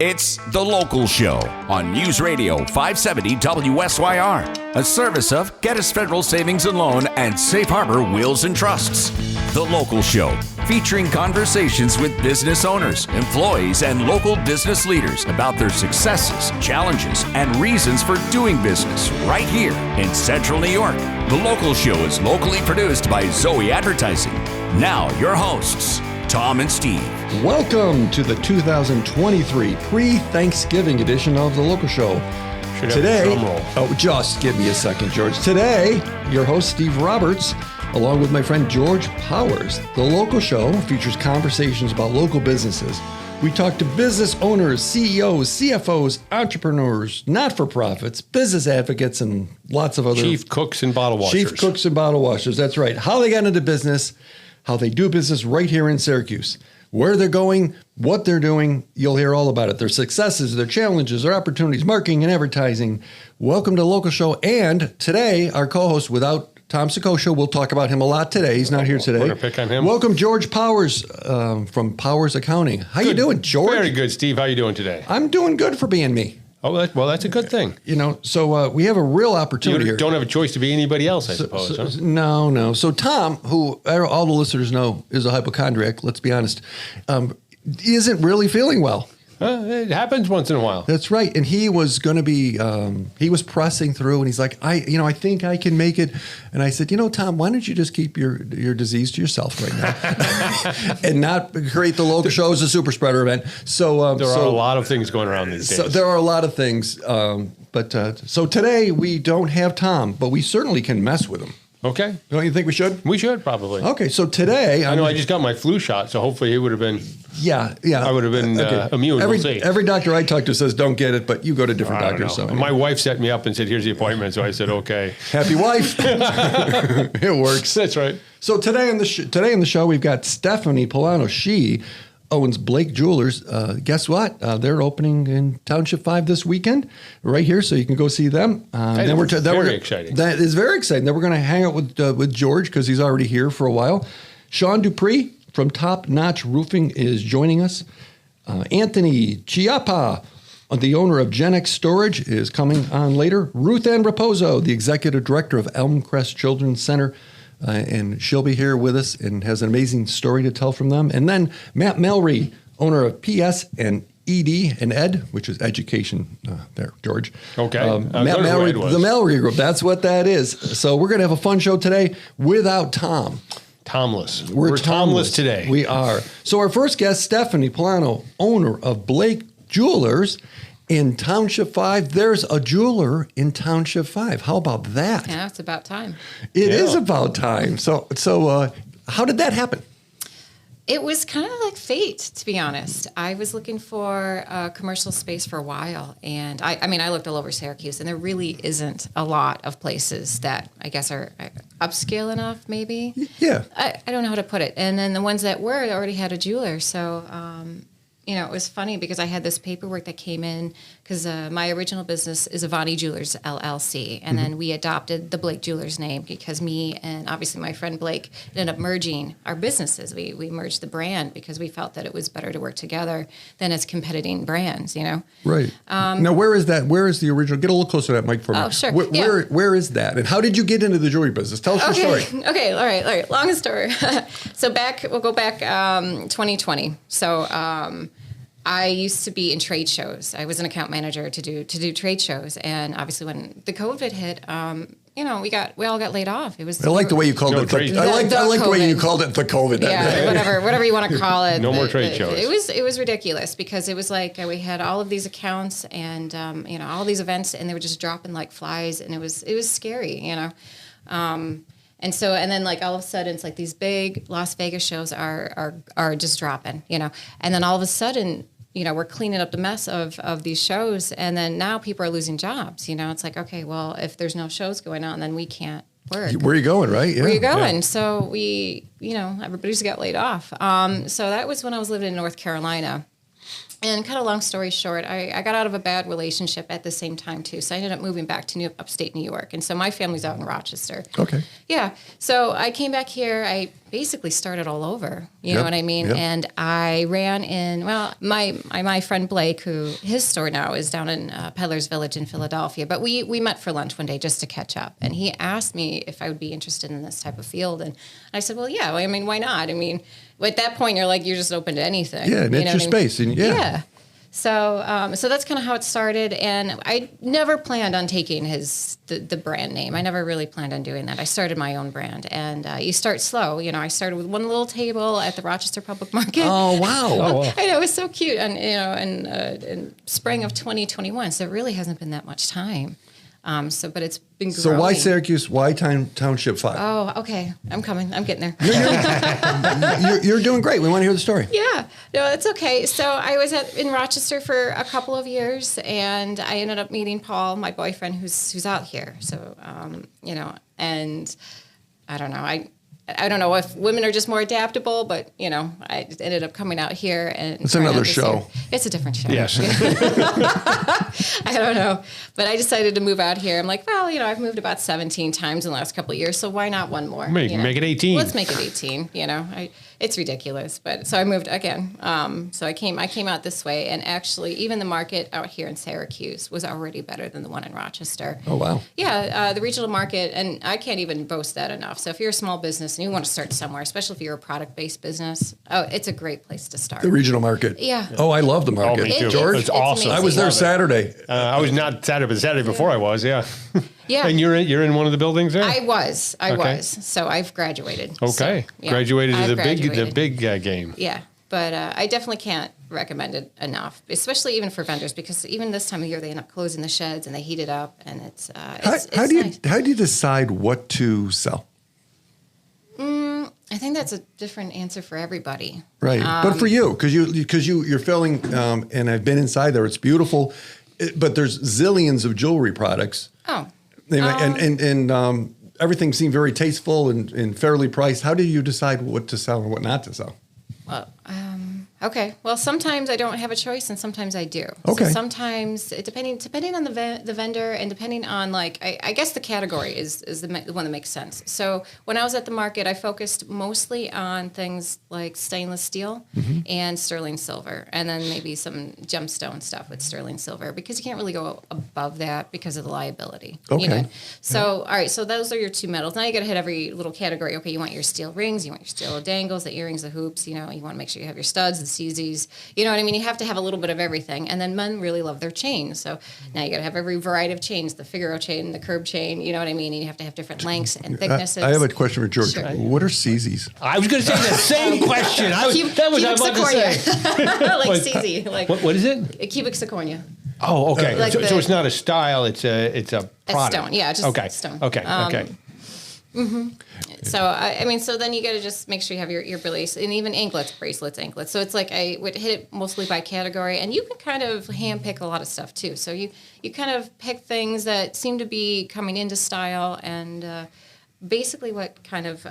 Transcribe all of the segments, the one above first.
It's The Local Show on News Radio 570 WSYR, a service of Geddes Federal Savings and Loan and Safe Harbor Wills and Trusts. The Local Show, featuring conversations with business owners, employees, and local business leaders about their successes, challenges, and reasons for doing business right here in Central New York. The Local Show is locally produced by Zoey Advertising. Now, your hosts, Tom and Steve. Welcome to the 2023 pre-Thanksgiving edition of The Local Show. Today, just give me a second, George. Today, your host, Steve Roberts, along with my friend George Powers. The Local Show features conversations about local businesses. We talk to business owners, CEOs, CFOs, entrepreneurs, not-for-profits, business advocates, and lots of other... Chief cooks and bottle washers. Chief cooks and bottle washers, that's right. How they got into business, how they do business right here in Syracuse. Where they're going, what they're doing, you'll hear all about it. Their successes, their challenges, their opportunities, marketing and advertising. Welcome to the Local Show. And today, our co-host, without Tom Sakosha, we'll talk about him a lot today. He's not here today. We're going to pick on him. Welcome, George Powers from Powers Accounting. How you doing, George? Very good, Steve. How you doing today? I'm doing good for being me. Oh, well, that's a good thing. You know, so we have a real opportunity here. You don't have a choice to be anybody else, I suppose. Huh? No. So Tom, who all the listeners know is a hypochondriac, let's be honest, isn't really feeling well. It happens once in a while. That's right. And he was going to be, he was pressing through and he's like, I think I can make it. And I said, Tom, why don't you just keep your disease to yourself right now and not create the Local Show as a super spreader event. So there are a lot of things going around these days. So there are a lot of things. So today we don't have Tom, but we certainly can mess with him. Okay. Don't you think we should? We should, probably. Okay, so today... I know I just got my flu shot, so hopefully it would have been... Yeah. I would have been immune, we'll see. Every doctor I talk to says don't get it, but you go to different doctors. So my wife set me up and said, here's the appointment, so I said, okay. Happy wife. It works. That's right. So today in the show, we've got Stephanie Pullano. She owns Blake Jewelers. Guess what? They're opening in Township 5 this weekend, right here, so you can go see them. Very exciting. That is very exciting. Then we're going to hang out with George because he's already here for a while. Sean Dupree from Top Notch Roofing is joining us. Anthony Chiappa, the owner of Gen X Storage, is coming on later. Ruth Ann Raposo, the executive director of Elmcrest Children's Center, and she'll be here with us and has an amazing story to tell from them. And then Matt Mallory, owner of PS and ED and Ed, which is education. There, George. Okay. Matt Mallory, the Mallory Group. That's what that is. So we're going to have a fun show today without Tom. Tomless. We're Tomless today. We are. So our first guest, Stephanie Pullano, owner of Blake Jewelers in Township 5. There's a jeweler in Township 5. How about that? Yeah, it's about time. It is about time. So how did that happen? It was kind of like fate, to be honest. I was looking for a commercial space for a while, and I looked all over Syracuse, and there really isn't a lot of places that I guess are upscale enough, maybe. Yeah. I don't know how to put it. And then the ones that were already had a jeweler, so it was funny because I had this paperwork that came in because my original business is Avani Jewelers LLC, and then we adopted the Blake Jewelers name because me and obviously my friend Blake ended up merging our businesses. We merged the brand because we felt that it was better to work together than as competing brands, Right. Now, where is that? Where is the original? Get a little closer to that mic for me. Oh, sure. Where is that? And how did you get into the jewelry business? Tell us your story. Okay. All right. Long story. So we'll go back 2020. So I used to be in trade shows. I was an account manager to do trade shows, and obviously when the COVID hit, we all got laid off. It was. I like the way you called it. I like the way you called it the COVID. Yeah, whatever you want to call it. No more trade shows. It was ridiculous because it was like we had all of these accounts and all these events, and they were just dropping like flies, and it was scary, And then like all of a sudden it's like these big Las Vegas shows are just dropping, and then all of a sudden, we're cleaning up the mess of these shows, and then now people are losing jobs. It's like, okay, well, if there's no shows going on, then we can't work. Where are you going, right? Yeah. Where are you going? Yeah. So we, everybody's got laid off. So that was when I was living in North Carolina. And kind of long story short, I got out of a bad relationship at the same time, too. So I ended up moving back to upstate New York. And so my family's out in Rochester. Okay. Yeah. So I came back here. I basically started all over. You know what I mean? And I ran in, well, my friend Blake, who his store now is down in Peddler's Village in Philadelphia, but we met for lunch one day just to catch up. And he asked me if I would be interested in this type of field. And I said, well, yeah, I mean, why not? I mean, at that point, you're just open to anything. Yeah, and it's your space. And yeah. So that's kind of how it started, and I never planned on taking the brand name. I never really planned on doing that. I started my own brand, and you start slow. I started with one little table at the Rochester Public Market. Oh wow! I know, it was so cute, and in spring of 2021. So it really hasn't been that much time. But it's been growing. So why Syracuse? Why Township 5? Oh, okay. I'm coming. I'm getting there. You're doing great. We want to hear the story. Yeah. No, it's okay. So I was in Rochester for a couple of years, and I ended up meeting Paul, my boyfriend, who's out here. So, and I don't know. I don't know if women are just more adaptable, but I ended up coming out here, and it's another show. It's a different show. Yes. I don't know, but I decided to move out here. I'm like, well, I've moved about 17 times in the last couple of years, so why not one more? Make it 18. Let's make it 18. It's ridiculous, but so I moved again. So I came out this way, and actually, even the market out here in Syracuse was already better than the one in Rochester. Oh wow! Yeah, the regional market, and I can't even boast that enough. So if you're a small business and you want to start somewhere, especially if you're a product-based business, it's a great place to start. The regional market. Yeah. Oh, I love the market. Oh, me too. George, it's awesome. I was there Saturday. I was not Saturday, but the Saturday before I was. Yeah. Yeah. And you're in one of the buildings there? I was. So I've graduated. Okay. So, yeah, graduated to I've the big game. Yeah. But I definitely can't recommend it enough, especially even for vendors, because even this time of year they end up closing the sheds and they heat it up, and it's how do you nice. How do you decide what to sell? I think that's a different answer for everybody. Right. But for you, because you're filling, and I've been inside there. It's beautiful, but there's zillions of jewelry products. Oh. And everything seemed very tasteful and fairly priced. How do you decide what to sell and what not to sell? Well, okay. Well, sometimes I don't have a choice, and sometimes I do. Okay. So sometimes, depending on the vendor, and depending on I guess the category is the one that makes sense. So when I was at the market, I focused mostly on things like stainless steel and sterling silver, and then maybe some gemstone stuff with sterling silver, because you can't really go above that because of the liability. Okay. So all right. So those are your two metals. Now you got to hit every little category. Okay, you want your steel rings, you want your steel dangles, the earrings, the hoops. You want to make sure you have your studs, the CZs. You know what I mean? You have to have a little bit of everything. And then men really love their chains. So now you got to have every variety of chains, the Figaro chain, the curb chain. You know what I mean? And you have to have different lengths and thicknesses. I have a question for George. Sure. What are CZs? I was going to say the same question. That was what I was about to say. Like CZ. Like, what is it? A cubic zirconia. Oh, okay. Like so it's not a style. It's a product. Stone. Yeah, just stone. Okay. Okay. So I mean, so then you got to just make sure you have your bracelets, and even bracelets. So it's like I would hit it mostly by category, and you can kind of handpick a lot of stuff too. So you kind of pick things that seem to be coming into style, and basically what kind of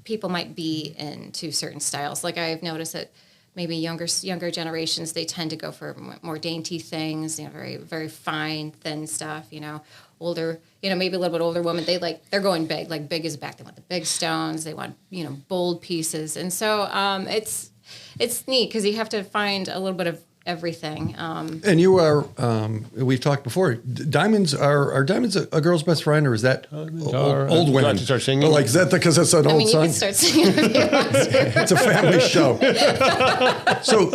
people might be into certain styles. Like I've noticed that maybe younger generations, they tend to go for more dainty things, very very fine, thin stuff. Older, maybe a little bit older women, they're going big, like big is back. They want the big stones. They want, bold pieces. And so it's neat because you have to find a little bit of everything. And you are, we've talked before, diamonds are diamonds a girl's best friend, or is that old women? To start singing? Like, is that because it's an old song? You can start singing if you want to. It's a family show. So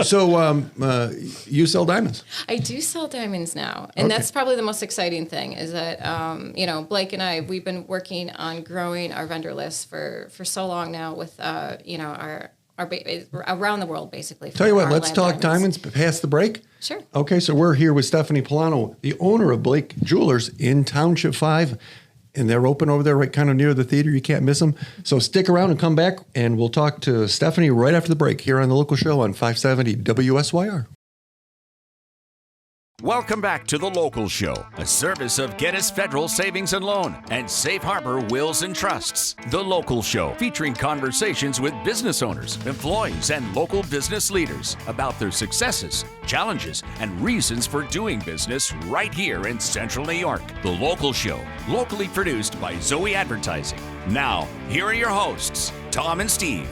you sell diamonds? I do sell diamonds now. And that's probably the most exciting thing is that, Blake and I, we've been working on growing our vendor list for so long now with, around the world, basically. Tell you what, let's talk diamonds past the break. Sure. Okay, so we're here with Stephanie Pullano, the owner of Blake Jewelers in Township 5, and they're open over there right kind of near the theater. You can't miss them. So stick around and come back, and we'll talk to Stephanie right after the break here on the local show on 570 WSYR. Welcome back to The Local Show, a service of Gettys Federal Savings and Loan and Safe Harbor Wills and Trusts. The Local Show, featuring conversations with business owners, employees, and local business leaders about their successes, challenges, and reasons for doing business right here in Central New York. The Local Show, locally produced by Zoey Advertising. Now, here are your hosts, Tom and Steve.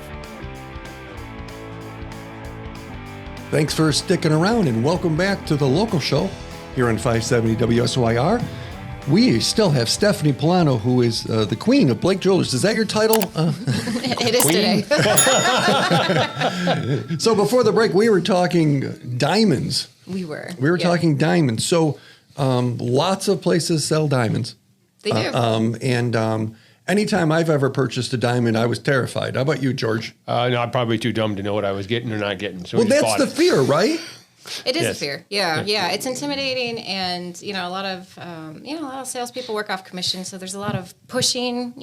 Thanks for sticking around and welcome back to the local show here on 570 WSYR. We still have Stephanie Pullano, who is the queen of Blake Jewelers. Is that your title? It is today. So before the break, we were talking diamonds. We were Talking diamonds. So lots of places sell diamonds. They do. Anytime I've ever purchased a diamond, I was terrified. How about you, George? No, I'm probably too dumb to know what I was getting or not getting. So Well, that's the fear, right? It is Yes. a fear. Yeah. It's intimidating, and a lot of salespeople work off commission, so there's a lot of pushing,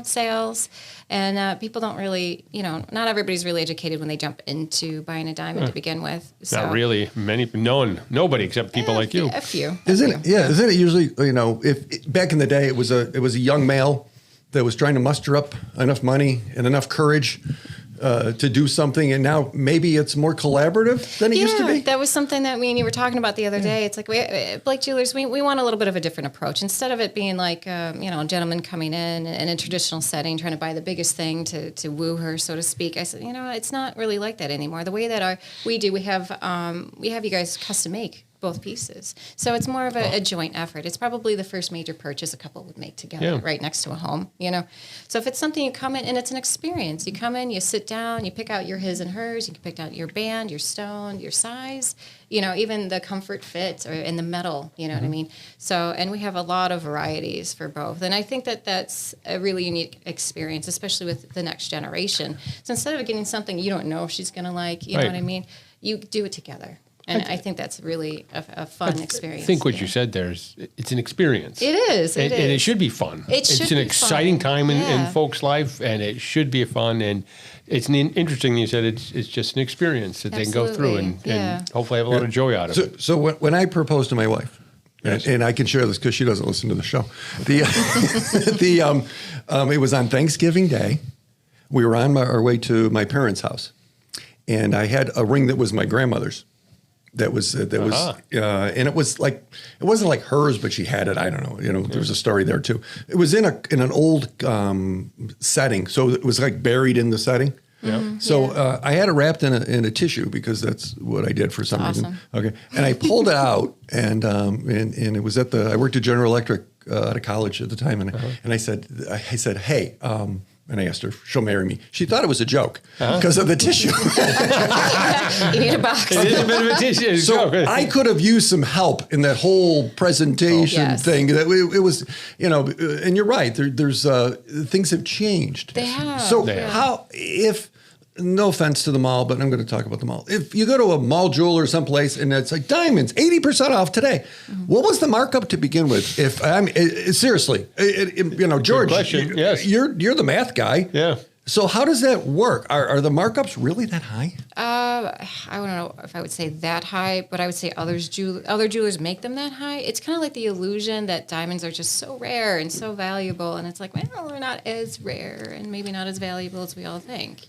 sales, and people don't really, not everybody's really educated when they jump into buying a diamond to begin with. So, Not really many, nobody except people like you. A few. Isn't it? Yeah. Isn't it usually? If back in the day it was a young male that was trying to muster up enough money and enough courage to do something, and now maybe it's more collaborative than it used to be. That was something that me and you were talking about the other day. It's like Blake Jewelers, we want a little bit of a different approach. Instead of it being like a gentleman coming in a traditional setting trying to buy the biggest thing to woo her, so to speak. I said, it's not really like that anymore. The way that we have you guys custom make both pieces. So it's more of a joint effort. It's probably the first major purchase a couple would make together right next to a home, So if it's something you come in, and it's an experience, you come in, you sit down, you pick out your his and hers, you can pick out your band, your stone, your size, even the comfort fit or in the metal, you know what I mean? So, and we have a lot of varieties for both. And I think that that's a really unique experience, especially with the next generation. So instead of getting something you don't know if she's going to like, you know what I mean? You do it together. And I think that's really a fun experience. I think what you said there is it's an experience. It is. And it should be fun. It's an exciting time in folks' life, and it should be fun. And it's interesting you said it's just an experience that they can go through and hopefully have a lot of joy out of it. So when I proposed to my wife, and I can share this because she doesn't listen to the show, it was on Thanksgiving Day. We were on our way to my parents' house, and I had a ring that was my grandmother's. And it was like, it wasn't like hers, but she had it. I don't know. There was a story there too. It was in an old setting, so it was like buried in the setting. Yeah. So I had it wrapped in a tissue because that's what I did for some reason. Okay. And I pulled it out, and it was I worked at General Electric out of college at the time, and I said, hey. And I asked her if she'll marry me. She thought it was a joke because of the tissue. You need a box. It is a bit of a tissue. So I could have used some help in that whole presentation thing. That it was, and you're right. There's things have changed. They have. So how if? No offense to the mall, but I'm going to talk about the mall. If you go to a mall jeweler someplace and it's like diamonds, 80% off today, what was the markup to begin with? If seriously, George, question. Yes. You're the math guy. Yeah. So how does that work? Are the markups really that high? I don't know if I would say that high, but I would say other jewelers make them that high. It's kind of like the illusion that diamonds are just so rare and so valuable, and it's like, well, they're not as rare and maybe not as valuable as we all think,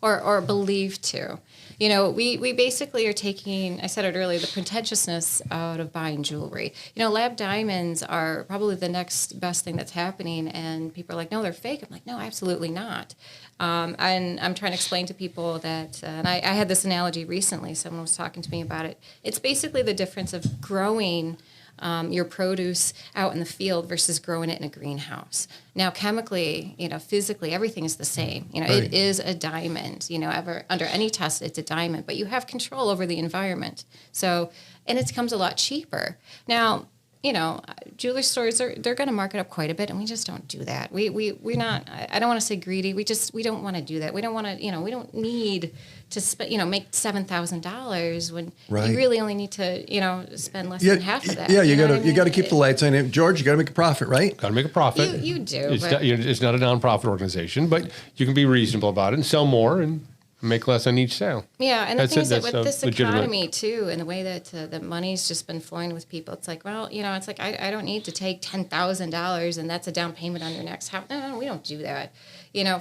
or believe to. We basically are taking, I said it earlier, the pretentiousness out of buying jewelry. Lab diamonds are probably the next best thing that's happening, and people are like, no, they're fake. I'm like, no, absolutely not. And I'm trying to explain to people that, and I had this analogy recently, someone was talking to me about it. It's basically the difference of growing your produce out in the field versus growing it in a greenhouse. Now, chemically, physically, everything is the same. Right. It is a diamond. Under any test, it's a diamond, but you have control over the environment. So, and it comes a lot cheaper. Now, jeweler stores they're going to mark it up quite a bit, and we just don't do that. We're not. I don't want to say greedy. We don't want to do that. We don't want to. We don't need to make $7,000 when you really only need to spend less than half of that. Yeah, you got to keep the lights on. George, you got to make a profit, right? Got to make a profit. You do. It's not a nonprofit organization, but you can be reasonable about it and sell more and make less on each sale. Yeah, and the thing is that with this legitimate economy too, and the way that the money's just been flowing with people, it's like, well, it's like I don't need to take $10,000 and that's a down payment on your next house. No, we don't do that.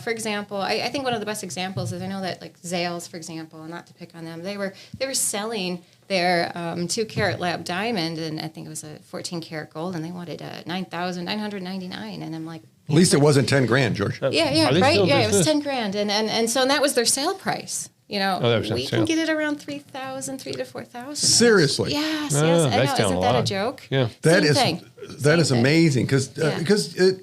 For example, I think one of the best examples is I know that like Zales, for example, and not to pick on them, they were selling their 2-carat lab diamond, and I think it was a 14-karat gold, and they wanted $9,999, and I'm like, At least it wasn't 10 grand, George. Yeah, right. Yeah, it was 10 grand, and so that was their sale price. You know, we can get it around 3,000, 3,000 to 4,000. Seriously? Yes. I know. Isn't that a joke? Yeah. That is amazing because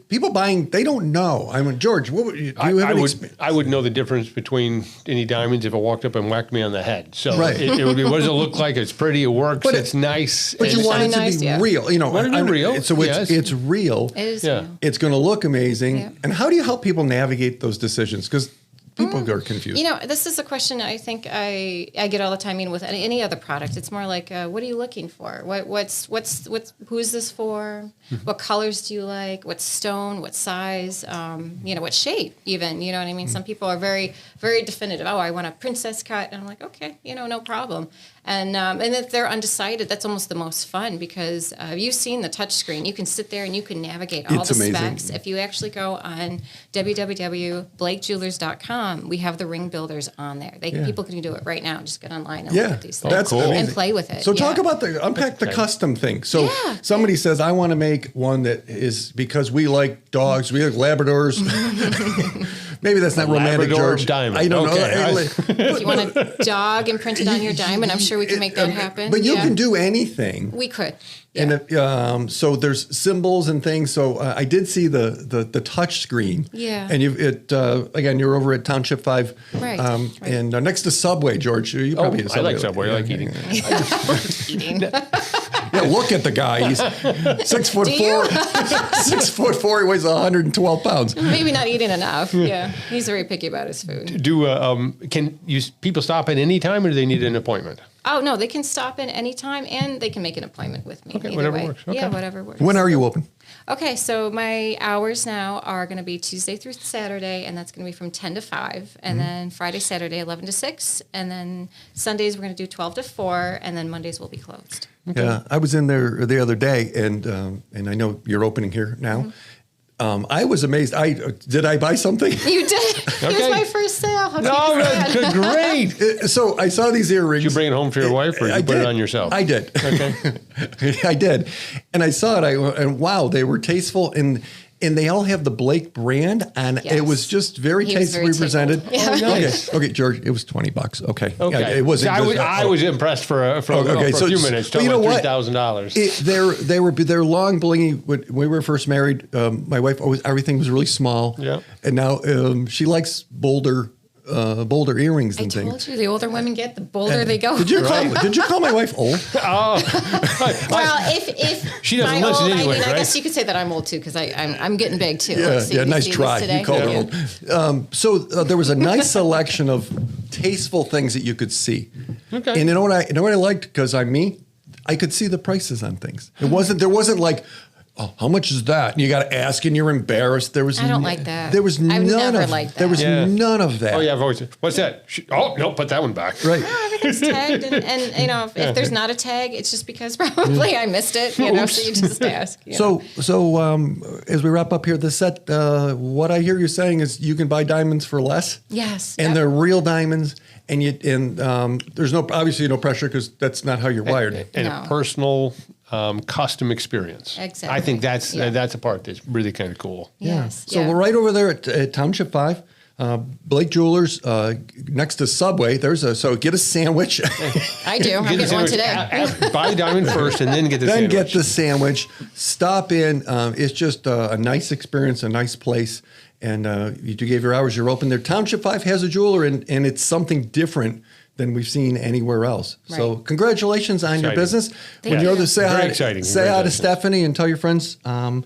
people buying, they don't know. I mean, George, what would you do? You have I would know the difference between any diamonds if it walked up and whacked me on the head. So right. it would be, what does it look like? It's pretty. It works. It's nice. But you want it to be real. You know, want it to be real. So it's real. It is real. It's going to look amazing. Yeah. And how do you help people navigate those decisions? Because people are confused. You know, this is a question I think I get all the time. With any other product, it's more like, what are you looking for? Who is this for? What colors do you like? What stone? What size? What shape? Even, you know what I mean? Some people are very, very definitive. Oh, I want a princess cut, and I'm like, okay, no problem. And if they're undecided, that's almost the most fun because you've seen the touch screen. You can sit there and you can navigate all the specs. If you actually go on www.blakejewelers.com, we have the ring builders on there. People can do it right now. Just get online and look at these things. That's cool. And play with it. So talk about unpack the custom thing. So somebody says, I want to make one that is, because we like dogs, we like Labradors. Maybe that's not romantic, George. Diamond. I don't know. If you want a dog imprinted on your diamond, I'm sure we can make that happen. But you can do anything. We could. Yeah. And so there's symbols and things. So I did see the touch screen. Yeah. And again, you're over at Township 5. Right. And next to Subway, George. You probably eat a Subway. I like Subway. I like eating. Eating. Yeah, look at the guy. He's 6'4". 6'4". He weighs 112 pounds. Maybe not eating enough. Yeah, he's very picky about his food. Can people stop at any time, or do they need an appointment? Oh no, they can stop in any time, and they can make an appointment with me. Okay, whatever works. Okay. Yeah, whatever works. When are you open? Okay, so my hours now are going to be Tuesday through Saturday, and that's going to be from 10 to 5, and then Friday, Saturday, 11 to 6, and then Sundays we're going to do 12 to 4, and then Mondays will be closed. Okay. Yeah, I was in there the other day, and I know you're opening here now. I was amazed. Did I buy something? You did. It was my first sale. That's great. So I saw these earrings. Did you bring it home for your wife, or did you put it on yourself? I did. Okay. I did. And I saw it, and wow, they were tasteful, and they all have the Blake brand, and it was just very tastefully presented. Yeah. Oh, nice. Okay, George, it was $20. Okay. Yeah, it wasn't. I was impressed for a few minutes. But you know what? $3,000. They're long blingy. When we were first married, my wife everything was really small. Yeah. And now she likes bolder earrings and things. I told you, the older women get, the bolder they go. Did you call my wife old? Oh. Well, if she doesn't listen anyway, I guess you could say that I'm old too, because I'm getting big too. Yeah, nice try. You called her old. So there was a nice selection of tasteful things that you could see. Okay. And you know what I liked, because I'm me, I could see the prices on things. There wasn't like, oh, how much is that? And you got to ask, and you're embarrassed. I don't like that. There was none of that. There was none of that. Oh yeah, I've always said, what's that? Oh no, put that one back. Right. No, everything's tagged, and if there's not a tag, it's just because probably I missed it. So you just ask. So as we wrap up here, the set, what I hear you saying is you can buy diamonds for less. Yes. And they're real diamonds, and there's obviously no pressure, because that's not how you're wired. And a personal. Custom experience. Exactly. I think that's a part that's really kind of cool. Yes. So we're right over there at Township 5, Blake Jewelers, next to Subway. So get a sandwich. I do. I'm getting one today. Buy the diamond first, and then get the sandwich. Then get the sandwich. Stop in. It's just a nice experience, a nice place. And you gave your hours. You're open there. Township 5 has a jeweler, and it's something different than we've seen anywhere else. Right. So congratulations on your business. Thank you. Say hi to Stephanie and tell your friends. And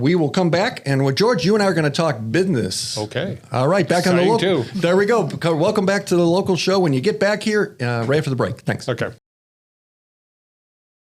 we will come back. And with George, you and I are going to talk business. Okay. All right. Back on the local. Too. There we go. Welcome back to the local show. When you get back here, right after the break. Thanks. Okay.